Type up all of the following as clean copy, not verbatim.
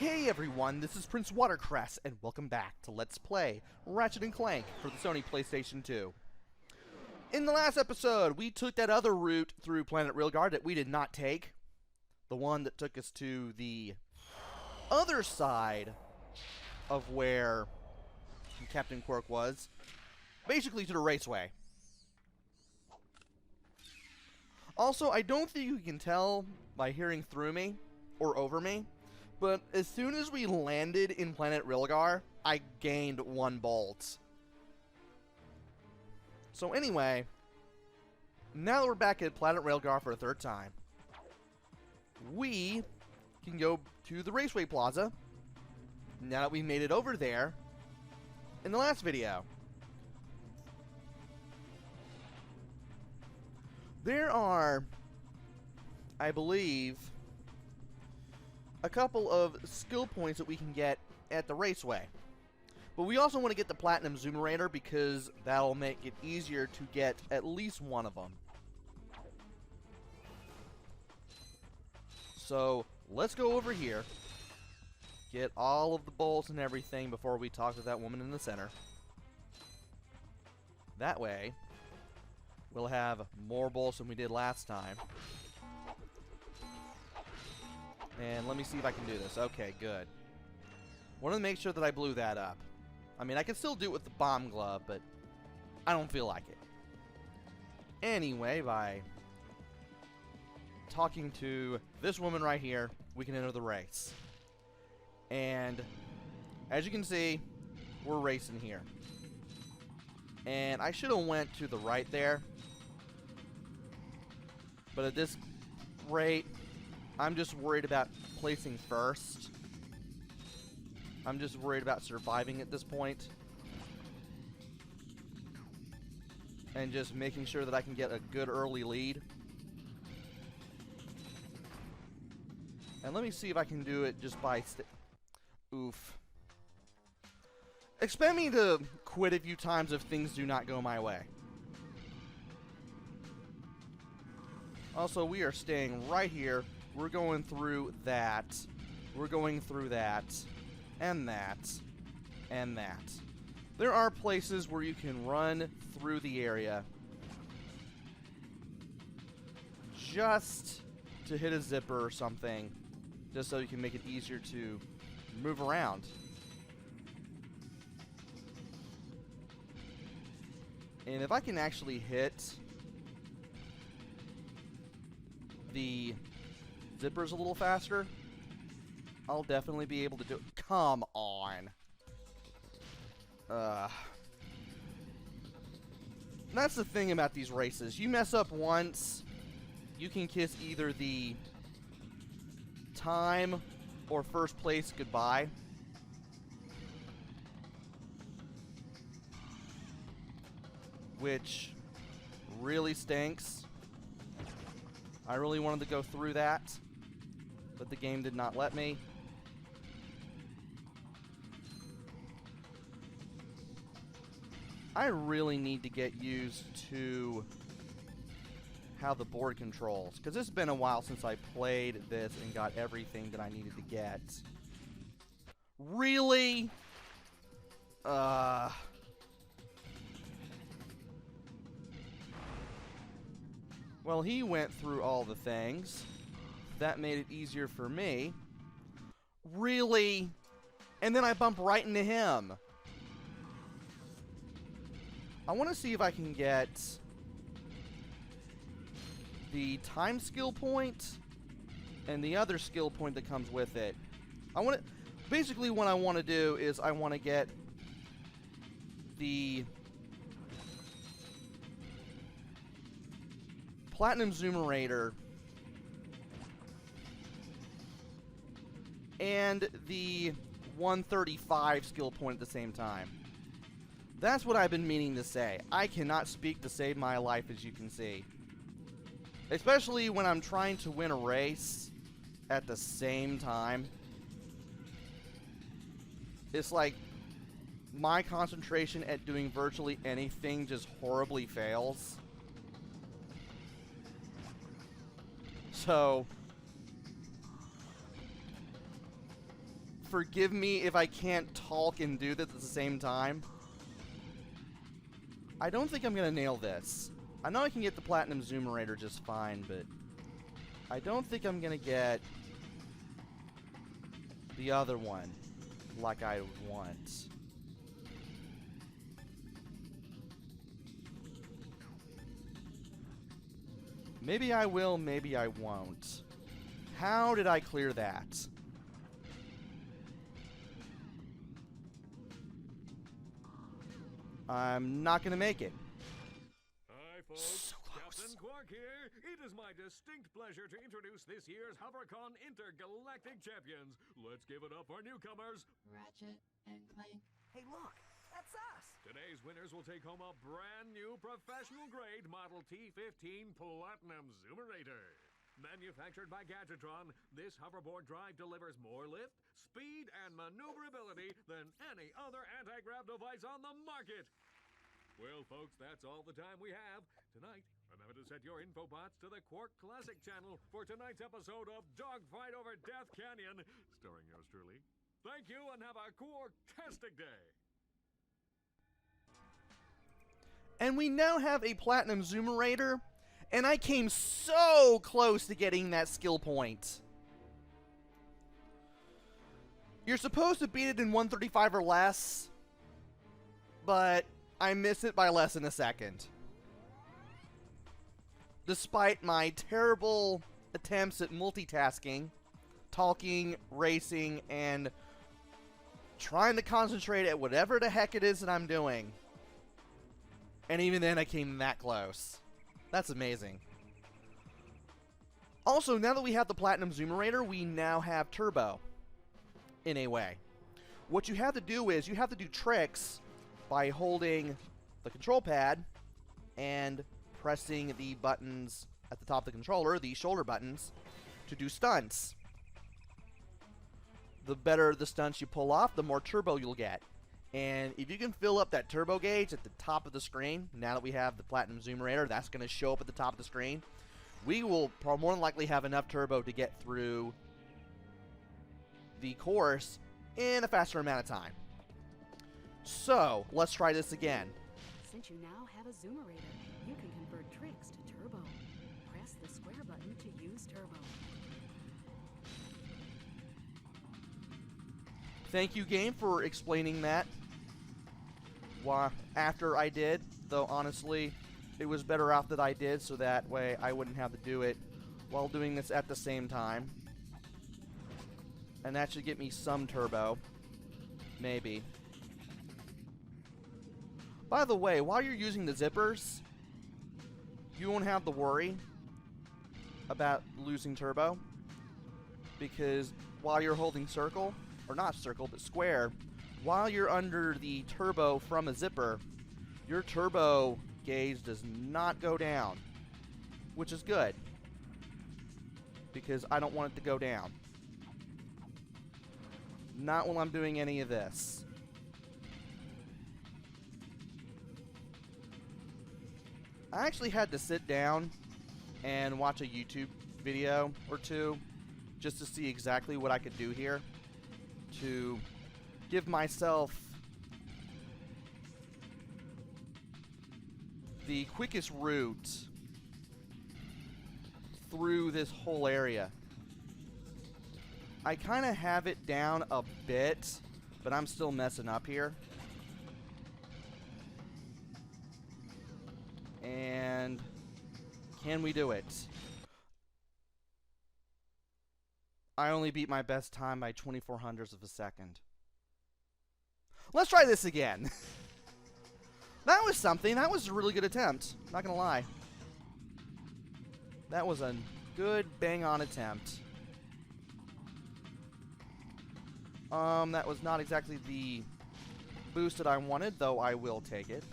Hey everyone, this is PrinceWatercress, and welcome back to Let's Play Ratchet and Clank for the Sony PlayStation 2. In the last episode, we took that other route through Planet Rilgar that we did not take. The one that took us to the other side of where Captain Quirk was. Basically to the raceway. Also, I don't think you can tell by hearing through me, or over me, but as soon as we landed in Planet Rilgar, I gained 1 bolt. So anyway, now that we're back at Planet Rilgar for a 3rd time, we can go to the Raceway Plaza, now that we made it over there in the last video. There are, I believe, a couple of skill points that we can get at the raceway. But we also want to get the Platinum Zoomerator because that'll make it easier to get at least one of them. So, let's go over here, get all of the bolts and everything before we talk to that woman in the center. That way, we'll have more bolts than we did last time. And let me see if I can do this. Okay, good. Want to make sure that I blew that up. I mean, I can still do it with the bomb glove, but I don't feel like it. Anyway, by talking to this woman right here, we can enter the race. And as you can see, we're racing here. And I should have went to the right there. But at this rate, I'm just worried about placing first. I'm just worried about surviving at this point. And just making sure that I can get a good early lead. And let me see if I can do it just by... Oof. Expect me to quit a few times if things do not go my way. Also, we are staying right here. We're going through that. We're going through that. And that. And that. There are places where you can run through the area just to hit a zipper or something. Just so you can make it easier to move around. And if I can actually hit the zippers a little faster, I'll definitely be able to do it. Come on. That's the thing about these races. You mess up once, you can kiss either the time or first place goodbye. Which really stinks. I really wanted to go through that, but the game did not let me. I really need to get used to how the board controls, because it's been a while since I played this and got everything that I needed to get. Really? Well, he went through all the things. That made it easier for me. Really? And then I bump right into him. I want to see if I can get the time skill point and the other skill point that comes with it. Basically what I want to do is I want to get the Platinum Zoomerator and the 135 skill point at the same time. That's what I've been meaning to say. I cannot speak to save my life, as you can see. Especially when I'm trying to win a race at the same time. It's like my concentration at doing virtually anything just horribly fails. So forgive me if I can't talk and do this at the same time. I don't think I'm going to nail this. I know I can get the Platinum Zoomerator just fine, but I don't think I'm going to get the other one like I want. Maybe I will, maybe I won't. How did I clear that? I'm not going to make it. Hi, folks. So close. Captain Quark here. It is my distinct pleasure to introduce this year's HoverCon Intergalactic Champions. Let's give it up for newcomers. Ratchet and Clank. Hey, look, that's us. Today's winners will take home a brand new professional-grade Model T15 Platinum Zoomerator. Manufactured by Gadgetron, this hoverboard drive delivers more lift, speed, and maneuverability than any other anti-grav device on the market. Well, folks, that's all the time we have. Tonight, remember to set your infobots to the Quark Classic channel for tonight's episode of Dogfight Over Death Canyon, starring yours truly. Thank you and have a Quark-tastic day. And we now have a Platinum Zoomerator, and I came so close to getting that skill point. You're supposed to beat it in 135 or less, but I missed it by less than a second. Despite my terrible attempts at multitasking, talking, racing, and trying to concentrate at whatever the heck it is that I'm doing. And even then I came that close. That's amazing. Also, now that we have the Platinum Zoomerator, we now have turbo. In a way. What you have to do is, you have to do tricks by holding the control pad and pressing the buttons at the top of the controller, the shoulder buttons, to do stunts. The better the stunts you pull off, the more turbo you'll get. And if you can fill up that turbo gauge at the top of the screen, now that we have the Platinum Zoomerator, that's going to show up at the top of the screen. We will more than likely have enough turbo to get through the course in a faster amount of time. So, let's try this again. Since you now have a Zoomerator, you can convert tricks to turbo. Press the square button to use turbo. Thank you, game, for explaining that. After I did, though honestly, it was better off that I did, so that way I wouldn't have to do it while doing this at the same time. And that should get me some turbo. Maybe. By the way, while you're using the zippers, you won't have to worry about losing turbo. Because while you're holding circle, or not circle, but square, while you're under the turbo from a zipper, your turbo gauge does not go down. Which is good. Because I don't want it to go down. Not while I'm doing any of this. I actually had to sit down and watch a YouTube video or two just to see exactly what I could do here to give myself the quickest route through this whole area. I kind of have it down a bit, but I'm still messing up here. And can we do it? I only beat my best time by 24/100ths of a second. Let's try this again. That was something. That was a really good attempt. Not gonna lie. That was a good bang-on attempt. That was not exactly the boost that I wanted, though I will take it.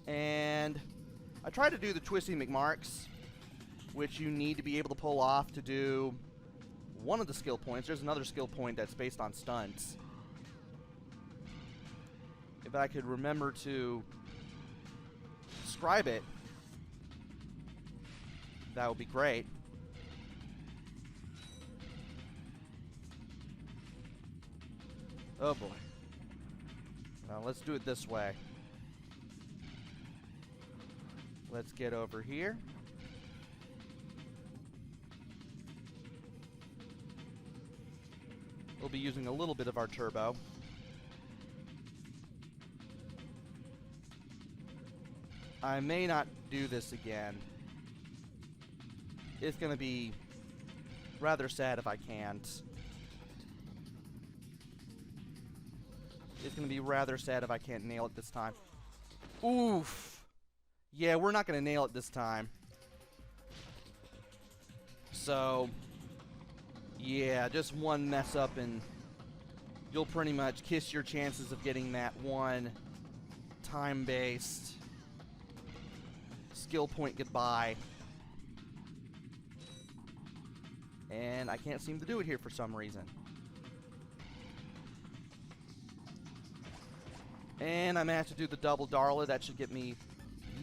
And I tried to do the Twisty McMarx, which you need to be able to pull off to do one of the skill points. There's another skill point that's based on stunts. If I could remember to describe it. that would be great. Oh boy. Now let's do it this way. Let's get over here. We'll be using a little bit of our turbo. I may not do this again. It's going to be rather sad if I can't. It's going to be rather sad if I can't nail it this time. Oof. Yeah, we're not going to nail it this time. So, yeah, just one mess up and you'll pretty much kiss your chances of getting that one time-based skill point goodbye. And I can't seem to do it here for some reason. And I managed to do the double Darla. That should get me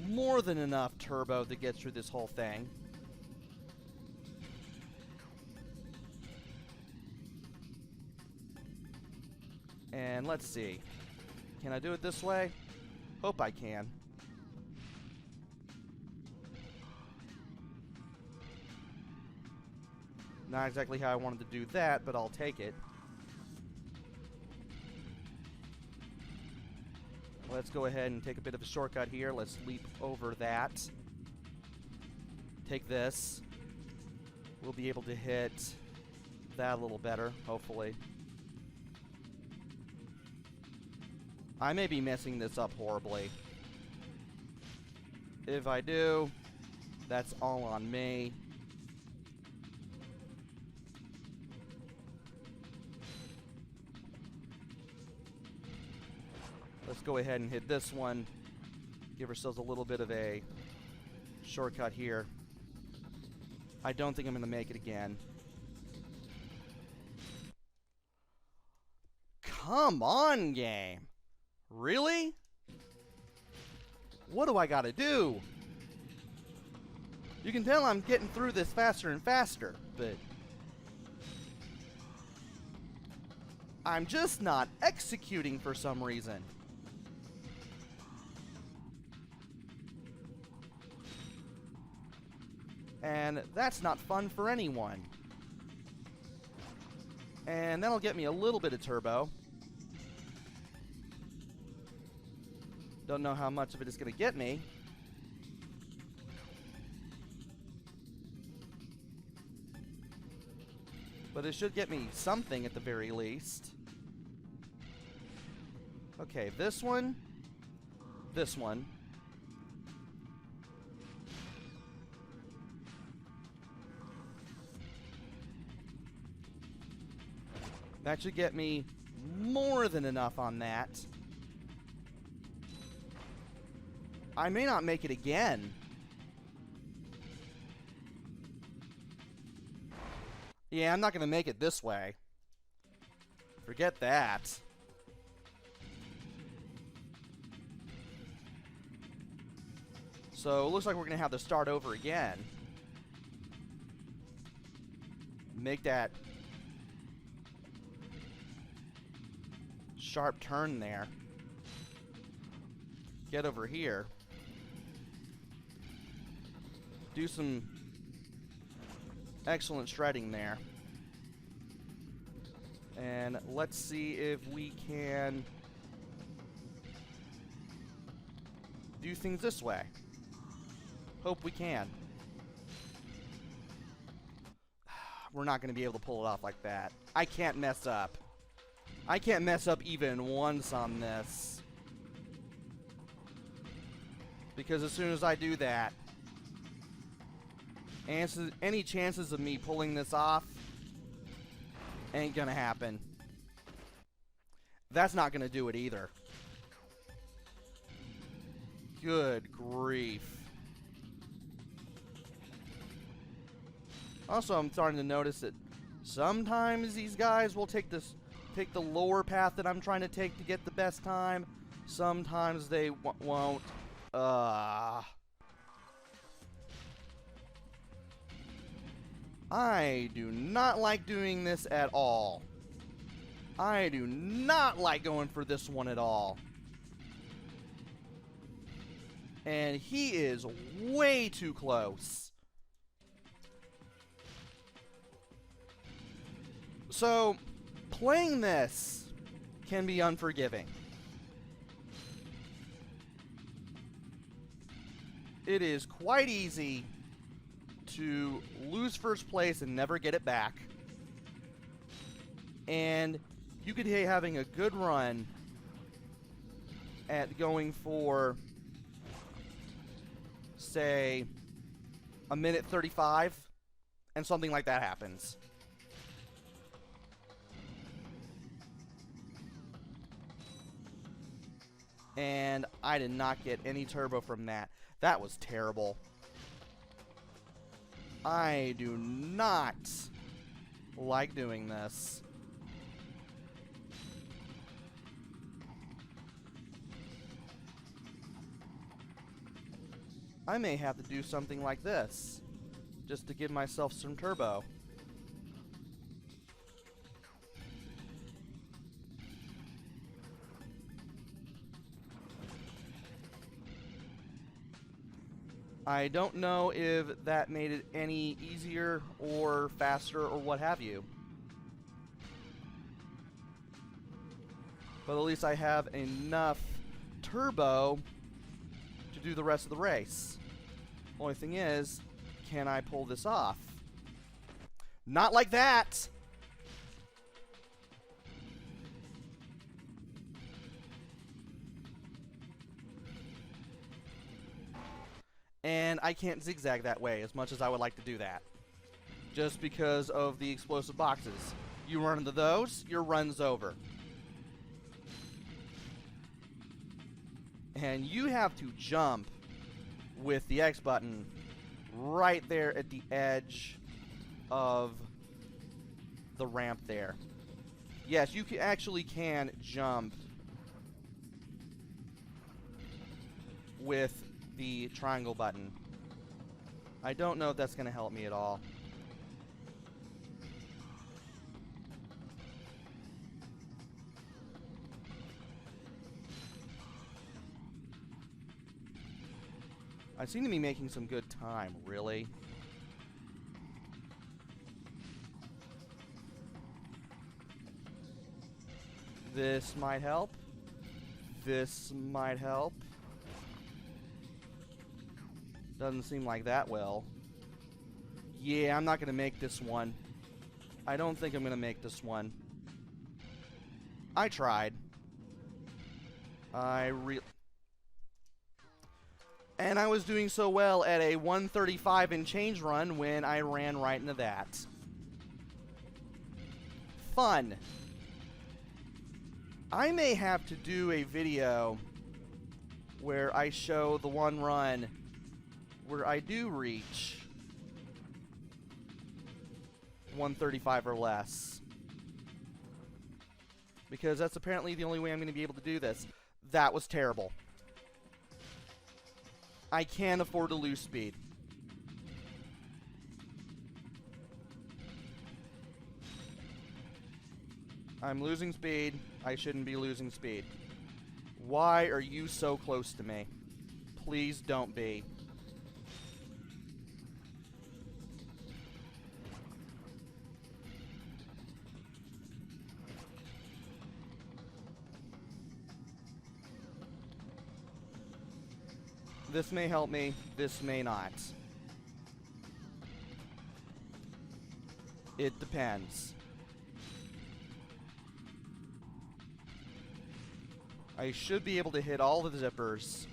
more than enough turbo to get through this whole thing. And let's see. Can I do it this way? Hope I can. Not exactly how I wanted to do that, but I'll take it. Let's go ahead and take a bit of a shortcut here. Let's leap over that. Take this. We'll be able to hit that a little better, hopefully. I may be messing this up horribly. If I do, that's all on me. Let's go ahead and hit this one. Give ourselves a little bit of a shortcut here. I don't think I'm going to make it again. Come on, game. Really? What do I got to do? You can tell I'm getting through this faster and faster, but I'm just not executing for some reason. And that's not fun for anyone. And that'll get me a little bit of turbo. Don't know how much of it is going to get me. But it should get me something at the very least. Okay, this one. This one. That should get me more than enough on that. I may not make it again. Yeah, I'm not going to make it this way. Forget that. So, it looks like we're going to have to start over again. Make that sharp turn there. Get over here. Do some excellent shredding there. And let's see if we can do things this way. Hope we can. We're not going to be able to pull it off like that. I can't mess up. I can't mess up even once on this. Because as soon as I do that, any chances of me pulling this off ain't gonna happen. That's not gonna do it either. Good grief. Also, I'm starting to notice that sometimes these guys will take the lower path that I'm trying to take to get the best time. Sometimes they won't. I do not like doing this at all. I do not like going for this one at all. And he is way too close. So, playing this can be unforgiving. It is quite easy to lose first place and never get it back. And you could be having a good run at going for, say, a minute 35, and something like that happens. And I did not get any turbo from that. That was terrible. I do not like doing this. I may have to do something like this just to give myself some turbo. I don't know if that made it any easier or faster or what have you. But at least I have enough turbo to do the rest of the race. Only thing is, can I pull this off? Not like that! And I can't zigzag that way as much as I would like to do that. Just because of the explosive boxes. You run into those, your run's over. And you have to jump with the X button right there at the edge of the ramp there. Yes, you actually can jump with the triangle button. I don't know if that's going to help me at all. I seem to be making some good time, really. This might help. This might help. Doesn't seem like that well. Yeah, I'm not going to make this one. I don't think I'm going to make this one. I tried. And I was doing so well at a 135 and change run when I ran right into that. Fun. I may have to do a video where I show the one run where I do reach 135 or less. Because that's apparently the only way I'm going to be able to do this. That was terrible. I can't afford to lose speed. I'm losing speed. I shouldn't be losing speed. Why are you so close to me? Please don't be. This may help me, this may not. It depends. I should be able to hit all of the zippers.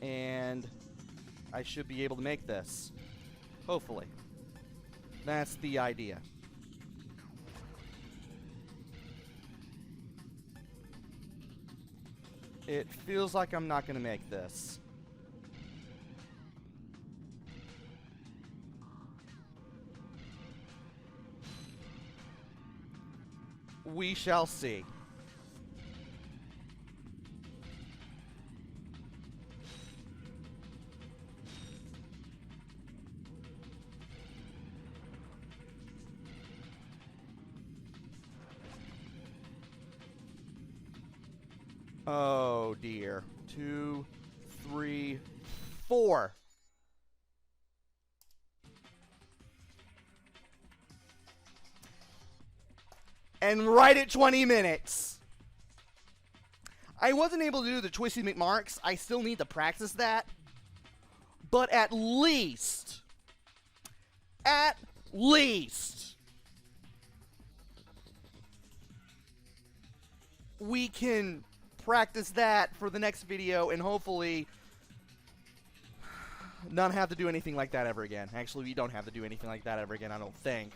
And I should be able to make this. Hopefully. That's the idea. It feels like I'm not going to make this. We shall see. Oh, dear. 2, 3, 4. And right at 20 minutes. I wasn't able to do the Twisty McMarx. I still need to practice that. But at least, we can practice that for the next video and hopefully not have to do anything like that ever again. Actually, we don't have to do anything like that ever again, I don't think.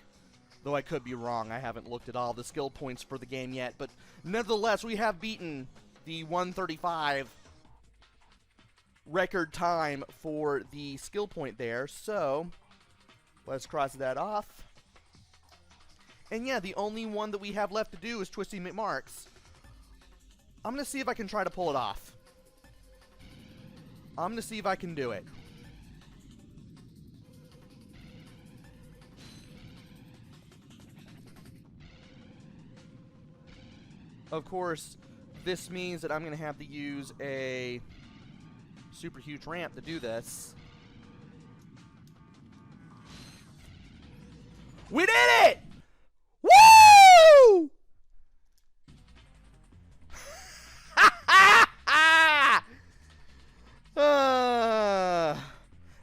Though I could be wrong. I haven't looked at all the skill points for the game yet. But nevertheless, we have beaten the 135 record time for the skill point there. So, let's cross that off. And yeah, the only one that we have left to do is Twisty McMarx. I'm going to see if I can try to pull it off. I'm going to see if I can do it. Of course, this means that I'm going to have to use a super huge ramp to do this. We did it! Woo!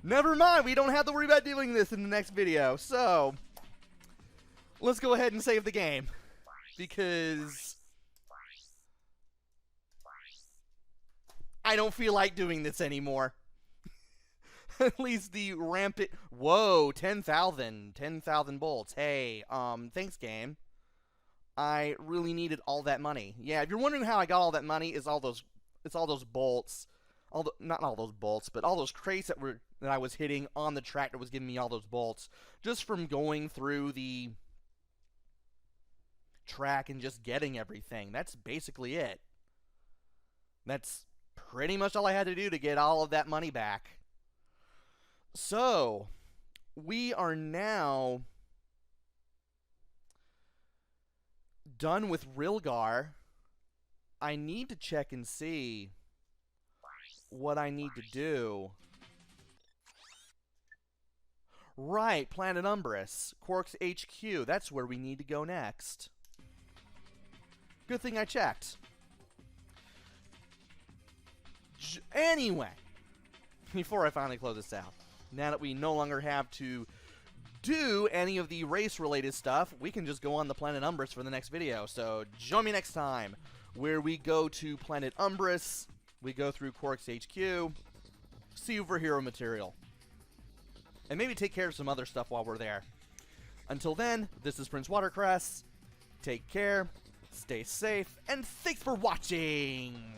Never mind, we don't have to worry about doing this in the next video. So, let's go ahead and save the game. Because I don't feel like doing this anymore. At least the rampant... Whoa, 10,000 bolts. Hey, thanks, game. I really needed all that money. Yeah, if you're wondering how I got all that money, it's all those bolts. Not all those bolts, but all those crates that I was hitting on the tractor was giving me all those bolts. Just from going through the track and just getting everything. That's basically it. That's pretty much all I had to do to get all of that money back. So, we are now done with Rilgar. I need to check and see what I need to do. Right, Planet Umbris, Quark's HQ. That's where we need to go next. Good thing I checked. Anyway, before I finally close this out, now that we no longer have to do any of the race-related stuff, we can just go on the Planet Umbris for the next video. So join me next time, where we go to Planet Umbris, we go through Quark's HQ, see superhero material, and maybe take care of some other stuff while we're there. Until then, this is PrinceWatercress. Take care, stay safe, and thanks for watching!